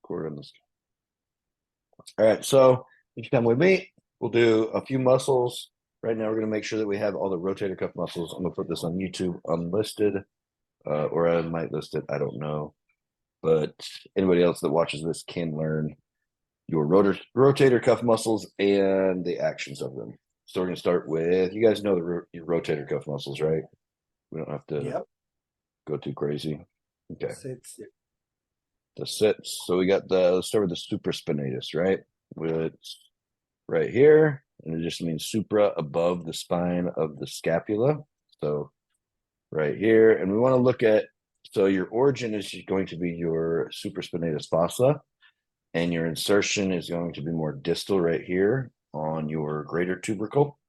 Cord on this. All right, so if you come with me, we'll do a few muscles. Right now, we're going to make sure that we have all the rotator cuff muscles. I'm going to put this on YouTube unlisted, or I might list it. I don't know. But anybody else that watches this can learn your rotator cuff muscles and the actions of them. So we're going to start with, you guys know your rotator cuff muscles, right? We don't have to go too crazy. Okay. Sits. The sits. So we got let's start with the supraspinatus, right? It's right here. And it just means supra, above the spine of the scapula. So right here. And we want to look at, so your origin is going to be your supraspinatus fossa. And your insertion is going to be more distal right here on your greater tubercle.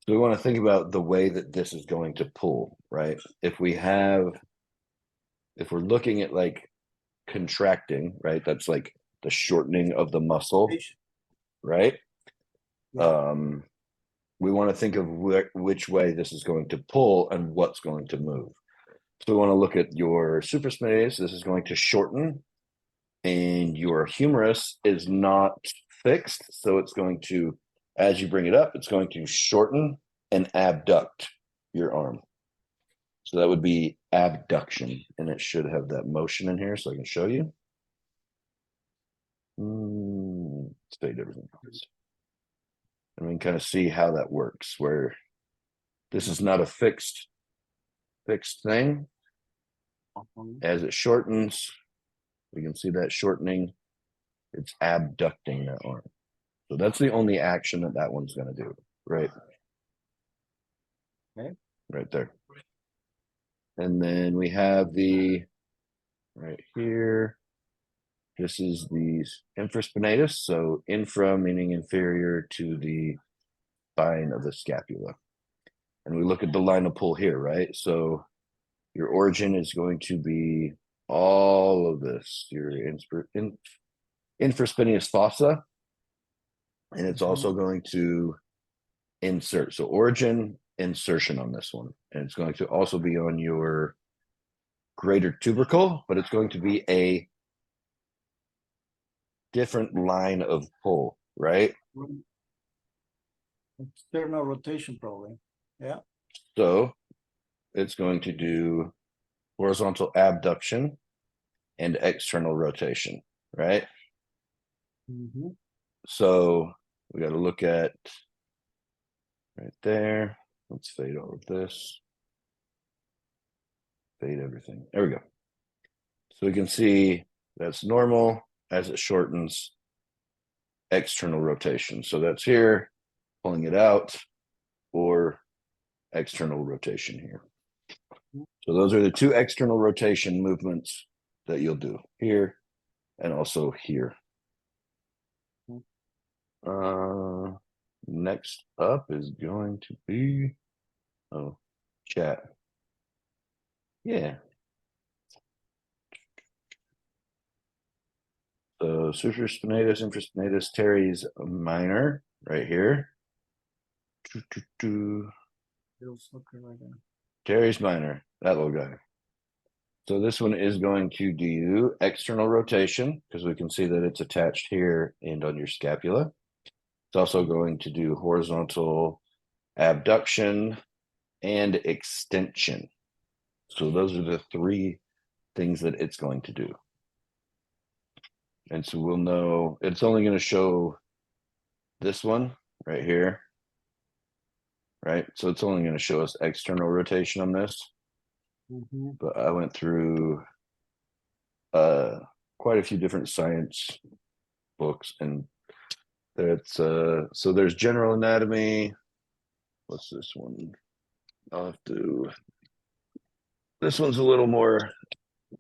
So we want to think about the way that this is going to pull, right? If we're looking at like contracting, right? That's like the shortening of the muscle, right? Yeah. We want to think of which way this is going to pull and what's going to move. So we want to look at your supraspinatus. This is going to shorten, and your humerus is not fixed. So it's going to, as you bring it up, it's going to shorten and abduct your arm. So that would be abduction, and it should have that motion in here so I can show you. Let's fade everything else. And we can kind of see how that works, where this is not a fixed thing. As it shortens, we can see that shortening, it's abducting that arm. So that's the only action that one's going to do, right? Okay. Right there. And then we have the, right here, this is the infraspinatus. So infra meaning inferior to the spine of the scapula. And we look at the line of pull here, right? So your origin is going to be all of this, your infraspinatus fossa. And it's also going to insert. So origin, insertion on this one. And it's going to also be on your greater tubercle, but it's going to be a different line of pull, right? External rotation, probably. Yeah. So it's going to do horizontal abduction and external rotation, right? So we got to look at right there. Let's fade all of this. Fade everything. There we go. So we can see that's normal as it shortens, external rotation. So that's here, pulling it out, or external rotation here. So those are the two external rotation movements that you'll do here and also here. Next up is going to be, chat. Yeah. So supraspinatus, infraspinatus, teres minor, right here. Teres minor, that little guy. So this one is going to do external rotation because we can see that it's attached here and on your scapula. It's also going to do horizontal abduction and extension. So those are the three things that it's going to do. And so we'll know it's only going to show this one right here, right? So it's only going to show us external rotation on this. But I went through quite a few different science books, and that's so there's general anatomy. What's this one? I'll have to, this one's a little more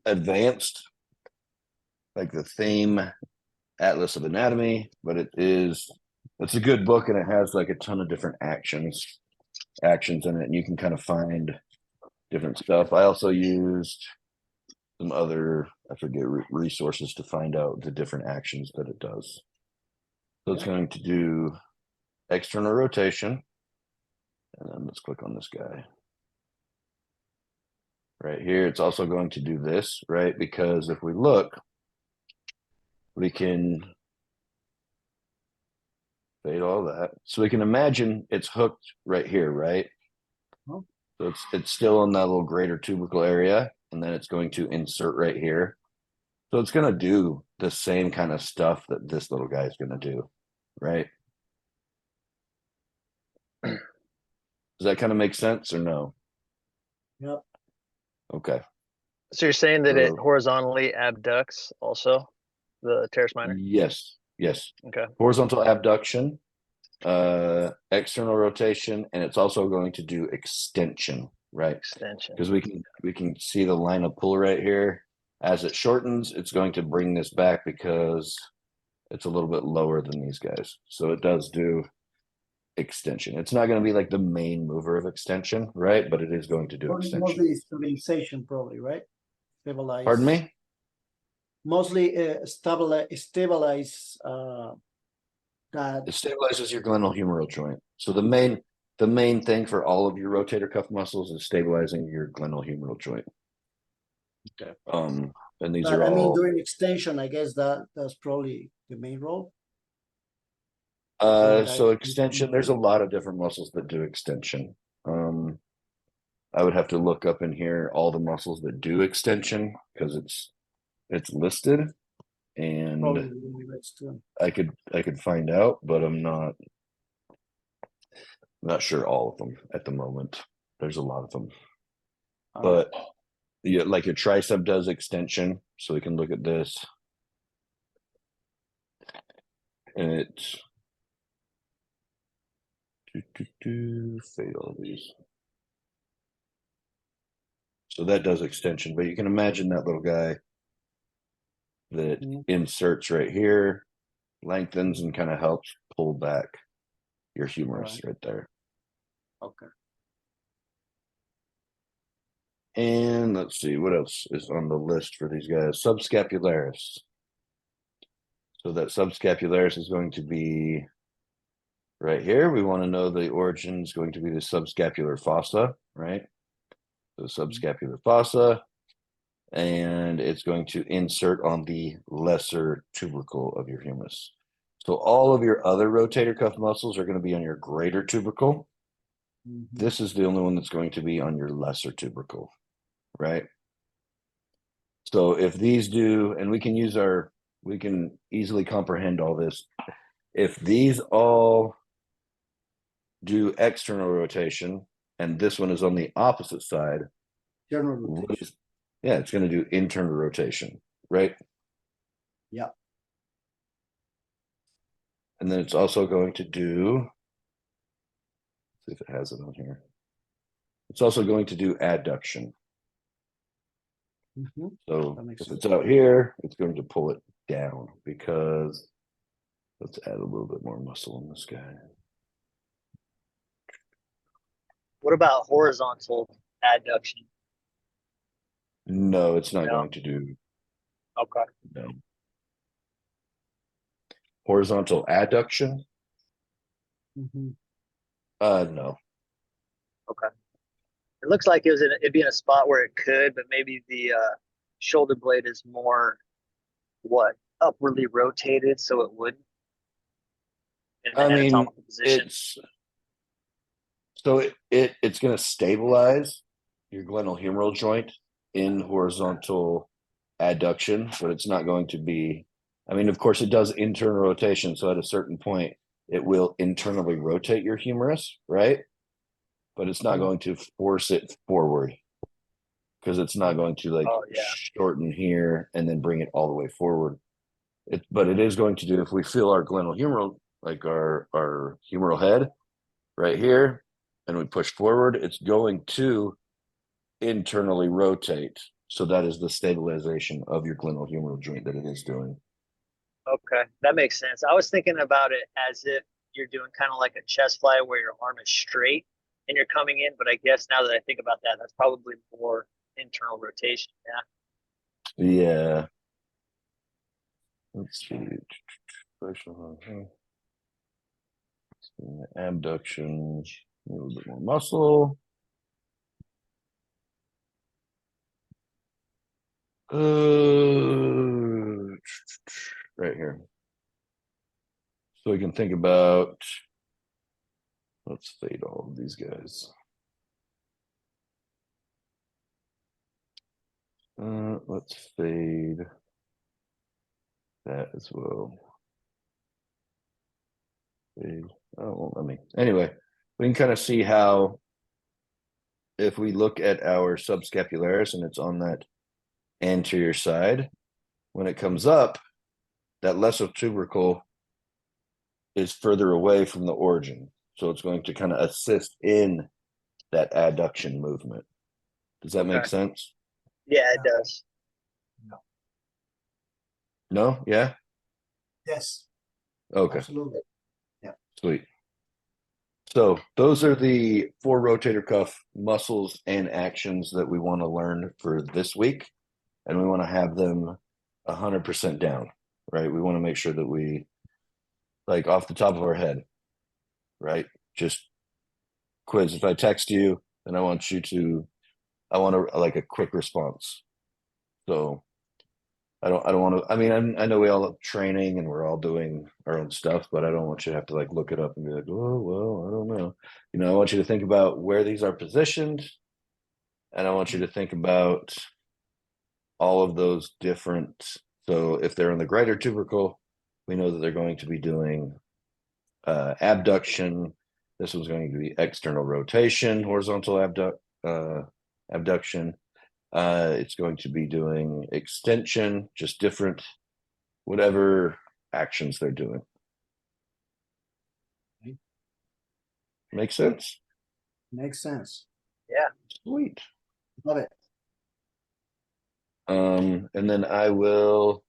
advanced, like the theme Atlas of Anatomy, but it's a good book, and it has like a ton of different actions in it, and you can kind of find different stuff. I also used some other, I forget, resources to find out the different actions that it does. So it's going to do external rotation, and then let's click on this guy right here. It's also going to do this, right? Because if we look, we can fade all that. So we can imagine it's hooked right here, right? Oh. So it's still in that little greater tubercle area, and then it's going to insert right here. So it's going to do the same kind of stuff that this little guy is going to do, right? Does that kind of make sense or no? Yep. Okay. So you're saying that it So- horizontally abducts also the teres minor? Yes. Okay. Horizontal abduction, external rotation, and it's also going to do extension, right? Extension. Because we can see the line of pull right here. As it shortens, it's going to bring this back because it's a little bit lower than these guys. So it does do extension. It's not going to be like the main mover of extension, right? But it is going to do extension. Mostly stabilization, probably, right? Stabilize. Pardon me? Mostly stabilize that. It stabilizes your glenohumeral joint. So the main thing for all of your rotator cuff muscles is stabilizing your glenohumeral joint. Okay. And these But are I mean, all during extension, I guess that's probably the main role. so extension, there's a lot of different muscles that do extension. I would have to look up in here all the muscles that do extension because it's listed, and Probably the rest too. I could find out, but I'm not sure all of them at the moment. There's a lot of them, but yeah, like your tricep does extension, so we can look at this, and it's fade all these. So that does extension, but you can imagine that little guy that inserts right here, lengthens, and kind of helps pull back your humerus right there. Okay. And let's see what else is on the list for these guys. Subscapularis. So that subscapularis is going to be right here. We want to know the origin is going to be the subscapular fossa, right? The subscapular fossa, and it's going to insert on the lesser tubercle of your humerus. So all of your other rotator cuff muscles are going to be on your greater tubercle. This is the only one that's going to be on your lesser tubercle, right? So if these do, and we can easily comprehend all this. If these all do external rotation, and this one is on the opposite side, General rotation. Yeah, it's going to do internal rotation, right? Yeah. And then it's also going to do, let's see if it has it on here. It's also going to do adduction. So if it's out here, it's going to pull it down because let's add a little bit more muscle in this guy. What about horizontal adduction? No, it's not going to do. Okay. No. Horizontal adduction? No. Okay. It looks like it'd be in a spot where it could, but maybe the shoulder blade is more upwardly rotated, so it wouldn't. In the anatomical position. It's going to stabilize your glenohumeral joint in horizontal adduction, but it's not going to be. I mean, of course, it does internal rotation, so at a certain point, it will internally rotate your humerus, right? But it's not going to force it forward because it's not going to shorten here and then bring it all the way forward. But it is going to do, if we feel our glenohumeral, like our humeral head right here, and we push forward, it's going to internally rotate. So that is the stabilization of your glenohumeral joint that it is doing. Okay, that makes sense. I was thinking about it as if you're doing kind of like a chest fly where your arm is straight and you're coming in, but I guess now that I think about that, that's probably more internal rotation. Yeah. Yeah. Let's see. Abduction, a little bit more muscle. right here. So we can think about, let's fade all of these guys. Let's fade that as well. Fade. Oh, won't let me. Anyway, we can kind of see how if we look at our subscapularis and it's on that anterior side, when it comes up, that lesser tubercle is further away from the origin. So it's going to kind of assist in that adduction movement. Does that make Okay. sense? Yeah, it does. No? Yeah? Yes, Okay, absolutely. sweet. So those are the 4 rotator cuff muscles and actions that we want to learn for this week. And we want to have them 100% down, right? We want to make sure that we, like off the top of our head, right? Just quiz. If I text you, then I want like a quick response. So I don't want to, I mean, I know we all have training and we're all doing our own stuff, but I don't want you to have to like look it up and be like, oh, well, I don't know. You know, I want you to think about where these are positioned. And I want you to think about all of those different. So if they're in the greater tubercle, we know that they're going to be doing abduction. This was going to be external rotation, horizontal abduction. It's going to be doing extension, just different, whatever actions they're doing. Okay. Make sense? Makes sense. Yeah. Sweet. Love it. And then I will